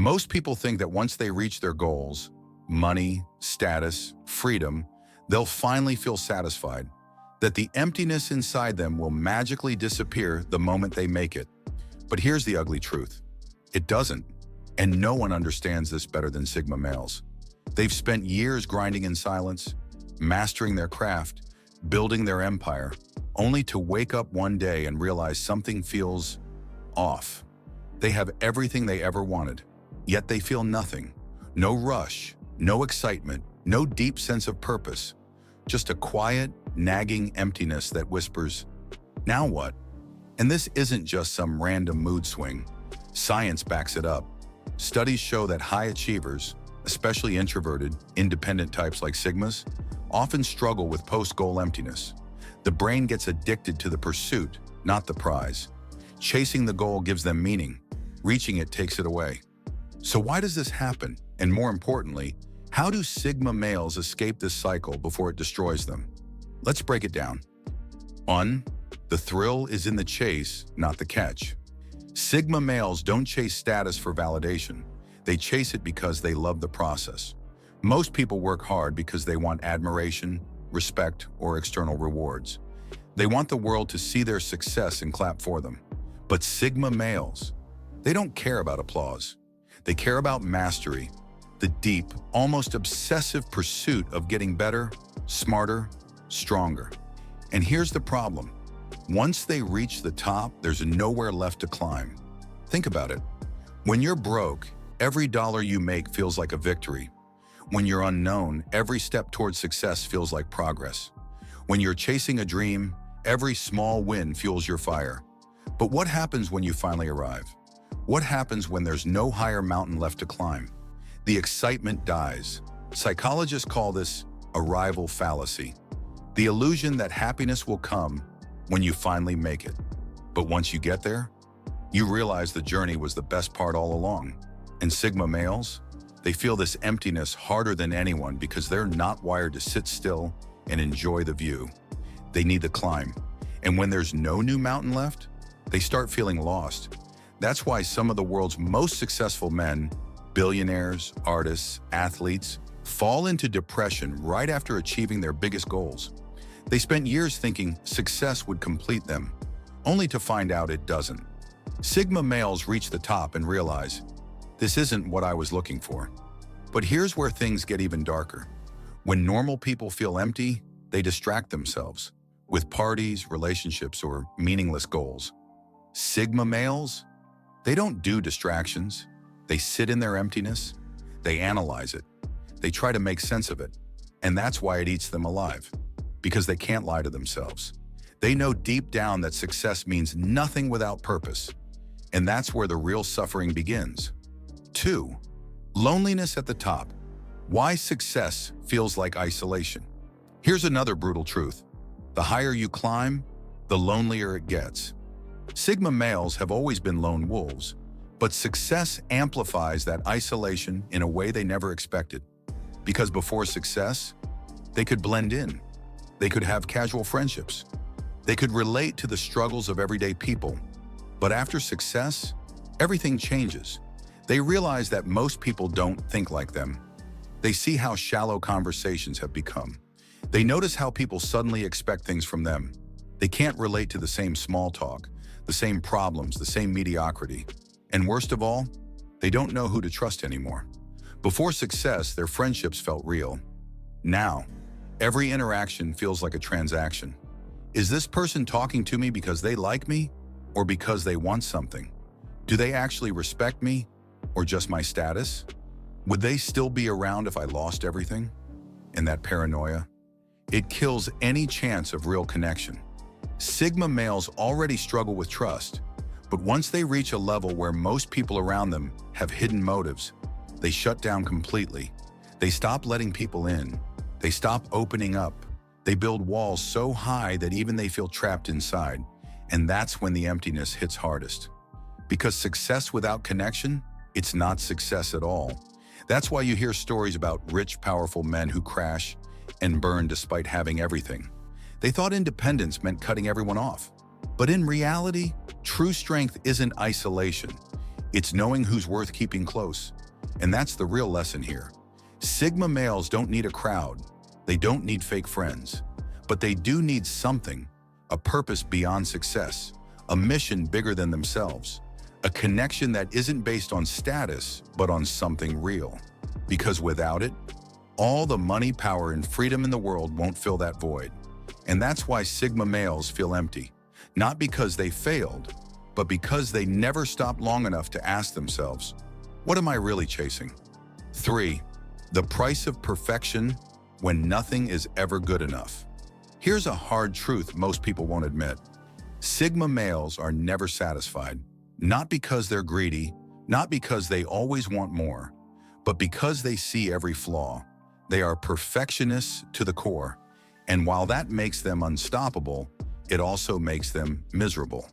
Most people think that once they reach their goals, money, status, freedom, they'll finally feel satisfied, that the emptiness inside them will magically disappear the moment they make it. But here's the ugly truth. It doesn't, and no one understands this better than Sigma males. They've spent years grinding in silence, mastering their craft, building their empire, only to wake up one day and realize something feels off. They have everything they ever wanted, yet they feel nothing. No rush, no excitement, no deep sense of purpose. Just a quiet, nagging emptiness that whispers, "Now what?" And this isn't just some random mood swing. Science backs it up. Studies show that high achievers, especially introverted, independent types like Sigmas, often struggle with post-goal emptiness. The brain gets addicted to the pursuit, not the prize. Chasing the goal gives them meaning. Reaching it takes it away. So why does this happen? And more importantly, how do Sigma males escape this cycle before it destroys them? Let's break it down. 1. The thrill is in the chase, not the catch. Sigma males don't chase status for validation. They chase it because they love the process. Most people work hard because they want admiration, respect, or external rewards. They want the world to see their success and clap for them. But Sigma males, they don't care about applause. They care about mastery, the deep, almost obsessive pursuit of getting better, smarter, stronger. And here's the problem. Once they reach the top, there's nowhere left to climb. Think about it. When you're broke, every dollar you make feels like a victory. When you're unknown, every step towards success feels like progress. When you're chasing a dream, every small win fuels your fire. But what happens when you finally arrive? What happens when there's no higher mountain left to climb? The excitement dies. Psychologists call this arrival fallacy. The illusion that happiness will come when you finally make it. But once you get there, you realize the journey was the best part all along. And Sigma males, they feel this emptiness harder than anyone because they're not wired to sit still and enjoy the view. They need the climb. And when there's no new mountain left, they start feeling lost. That's why some of the world's most successful men, billionaires, artists, athletes, fall into depression right after achieving their biggest goals. They spent years thinking success would complete them, only to find out it doesn't. Sigma males reach the top and realize, this isn't what I was looking for. But here's where things get even darker. When normal people feel empty, they distract themselves with parties, relationships, or meaningless goals. Sigma males, they don't do distractions. They sit in their emptiness. They analyze it. They try to make sense of it. And that's why it eats them alive, because they can't lie to themselves. They know deep down that success means nothing without purpose. And that's where the real suffering begins. 2. Loneliness at the top. Why success feels like isolation. Here's another brutal truth. The higher you climb, the lonelier it gets. Sigma males have always been lone wolves, but success amplifies that isolation in a way they never expected. Because before success, they could blend in. They could have casual friendships. They could relate to the struggles of everyday people. But after success, everything changes. They realize that most people don't think like them. They see how shallow conversations have become. They notice how people suddenly expect things from them. They can't relate to the same small talk, the same problems, the same mediocrity. And worst of all, they don't know who to trust anymore. Before success, their friendships felt real. Now, every interaction feels like a transaction. Is this person talking to me because they like me or because they want something? Do they actually respect me or just my status? Would they still be around if I lost everything? And that paranoia, it kills any chance of real connection. Sigma males already struggle with trust, but once they reach a level where most people around them have hidden motives, they shut down completely. They stop letting people in. They stop opening up. They build walls so high that even they feel trapped inside. And that's when the emptiness hits hardest. Because success without connection, it's not success at all. That's why you hear stories about rich, powerful men who crash and burn despite having everything. They thought independence meant cutting everyone off. But in reality, true strength isn't isolation. It's knowing who's worth keeping close. And that's the real lesson here. Sigma males don't need a crowd. They don't need fake friends. But they do need something, a purpose beyond success, a mission bigger than themselves, a connection that isn't based on status, but on something real. Because without it, all the money, power, and freedom in the world won't fill that void. And that's why Sigma males feel empty. Not because they failed, but because they never stopped long enough to ask themselves, what am I really chasing? 3. The price of perfection when nothing is ever good enough. Here's a hard truth most people won't admit. Sigma males are never satisfied, not because they're greedy, not because they always want more, but because they see every flaw. They are perfectionists to the core, and while that makes them unstoppable, it also makes them miserable.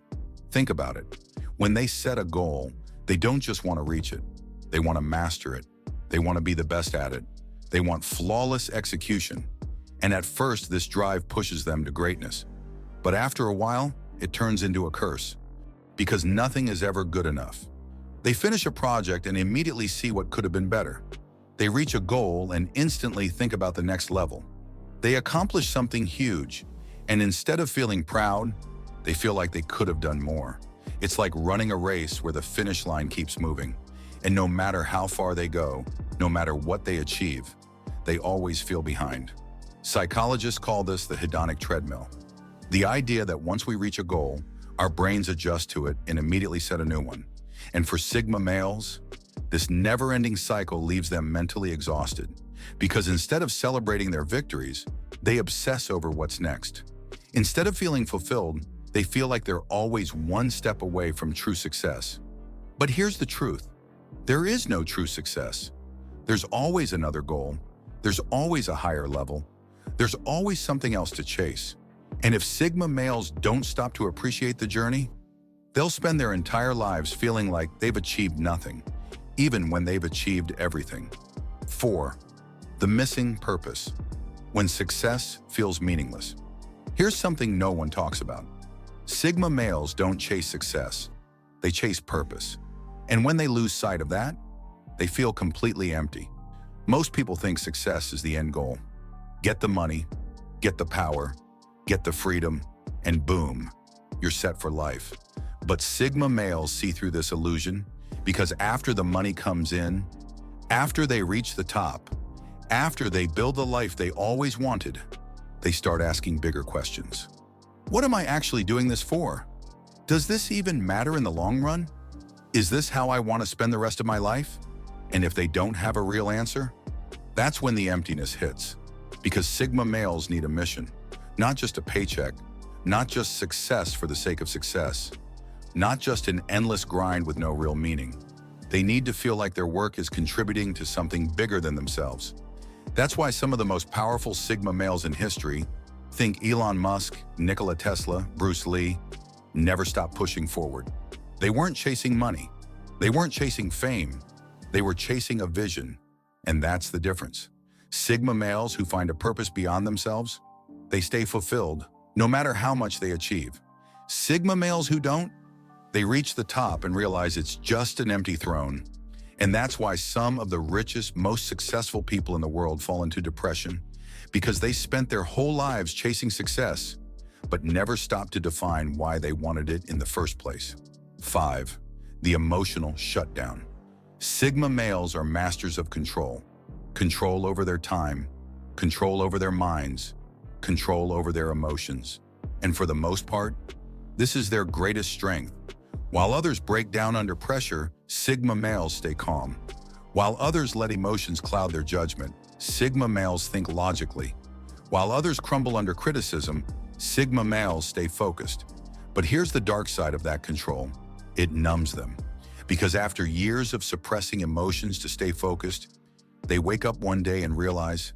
Think about it. When they set a goal, they don't just want to reach it. They want to master it. They want to be the best at it. They want flawless execution. And at first, this drive pushes them to greatness. But after a while, it turns into a curse, because nothing is ever good enough. They finish a project and immediately see what could have been better. They reach a goal and instantly think about the next level. They accomplish something huge, and instead of feeling proud, they feel like they could have done more. It's like running a race where the finish line keeps moving, and no matter how far they go, no matter what they achieve, they always feel behind. Psychologists call this the hedonic treadmill. The idea that once we reach a goal, our brains adjust to it and immediately set a new one. And for Sigma males, this never-ending cycle leaves them mentally exhausted, because instead of celebrating their victories, they obsess over what's next. Instead of feeling fulfilled, they feel like they're always one step away from true success. But here's the truth. There is no true success. There's always another goal. There's always a higher level. There's always something else to chase. And if Sigma males don't stop to appreciate the journey, they'll spend their entire lives feeling like they've achieved nothing, even when they've achieved everything. 4. The missing purpose. When success feels meaningless. Here's something no one talks about. Sigma males don't chase success. They chase purpose. And when they lose sight of that, they feel completely empty. Most people think success is the end goal. Get the money, get the power, get the freedom, and boom, you're set for life. But Sigma males see through this illusion because after the money comes in, after they reach the top, after they build the life they always wanted, they start asking bigger questions. What am I actually doing this for? Does this even matter in the long run? Is this how I want to spend the rest of my life? And if they don't have a real answer, that's when the emptiness hits. Because Sigma males need a mission, not just a paycheck, not just success for the sake of success, not just an endless grind with no real meaning. They need to feel like their work is contributing to something bigger than themselves. That's why some of the most powerful Sigma males in history, think Elon Musk, Nikola Tesla, Bruce Lee, never stopped pushing forward. They weren't chasing money. They weren't chasing fame. They were chasing a vision. And that's the difference. Sigma males who find a purpose beyond themselves, they stay fulfilled, no matter how much they achieve. Sigma males who don't, they reach the top and realize it's just an empty throne. And that's why some of the richest, most successful people in the world fall into depression, because they spent their whole lives chasing success, but never stopped to define why they wanted it in the first place. 5. The emotional shutdown. Sigma males are masters of control. Control over their time, control over their minds, control over their emotions. And for the most part, this is their greatest strength. While others break down under pressure, Sigma males stay calm. While others let emotions cloud their judgment, Sigma males think logically. While others crumble under criticism, Sigma males stay focused. But here's the dark side of that control. It numbs them. Because after years of suppressing emotions to stay focused, they wake up one day and realize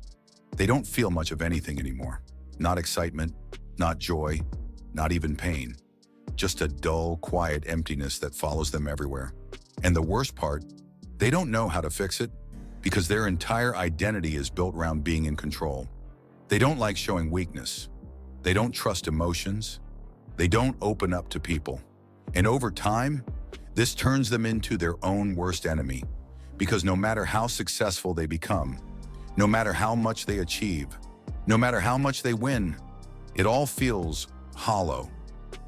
they don't feel much of anything anymore. Not excitement, not joy, not even pain. Just a dull, quiet emptiness that follows them everywhere. And the worst part, they don't know how to fix it because their entire identity is built around being in control. They don't like showing weakness. They don't trust emotions. They don't open up to people. And over time, This turns them into their own worst enemy, because no matter how successful they become, no matter how much they achieve, no matter how much they win, it all feels hollow.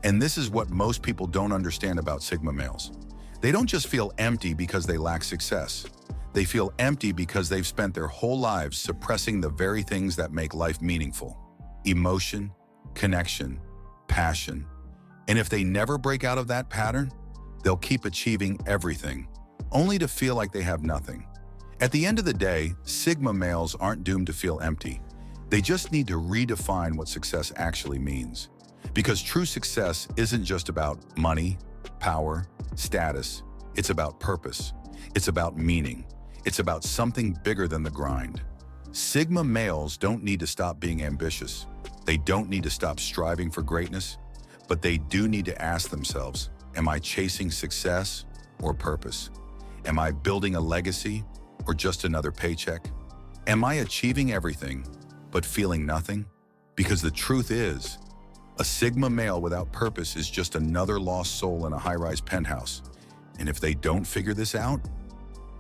And this is what most people don't understand about Sigma males. They don't just feel empty because they lack success. They feel empty because they've spent their whole lives suppressing the very things that make life meaningful: emotion, connection, passion. And if they never break out of that pattern, they'll keep achieving everything, only to feel like they have nothing. At the end of the day, Sigma males aren't doomed to feel empty. They just need to redefine what success actually means. Because true success isn't just about money, power, status. It's about purpose. It's about meaning. It's about something bigger than the grind. Sigma males don't need to stop being ambitious. They don't need to stop striving for greatness, but they do need to ask themselves, am I chasing success or purpose? Am I building a legacy or just another paycheck? Am I achieving everything but feeling nothing? Because the truth is, a Sigma male without purpose is just another lost soul in a high-rise penthouse. And if they don't figure this out,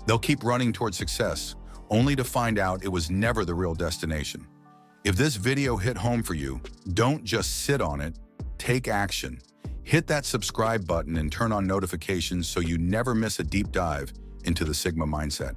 they'll keep running towards success, only to find out it was never the real destination. If this video hit home for you, don't just sit on it, take action. Hit that subscribe button and turn on notifications so you never miss a deep dive into the Sigma mindset.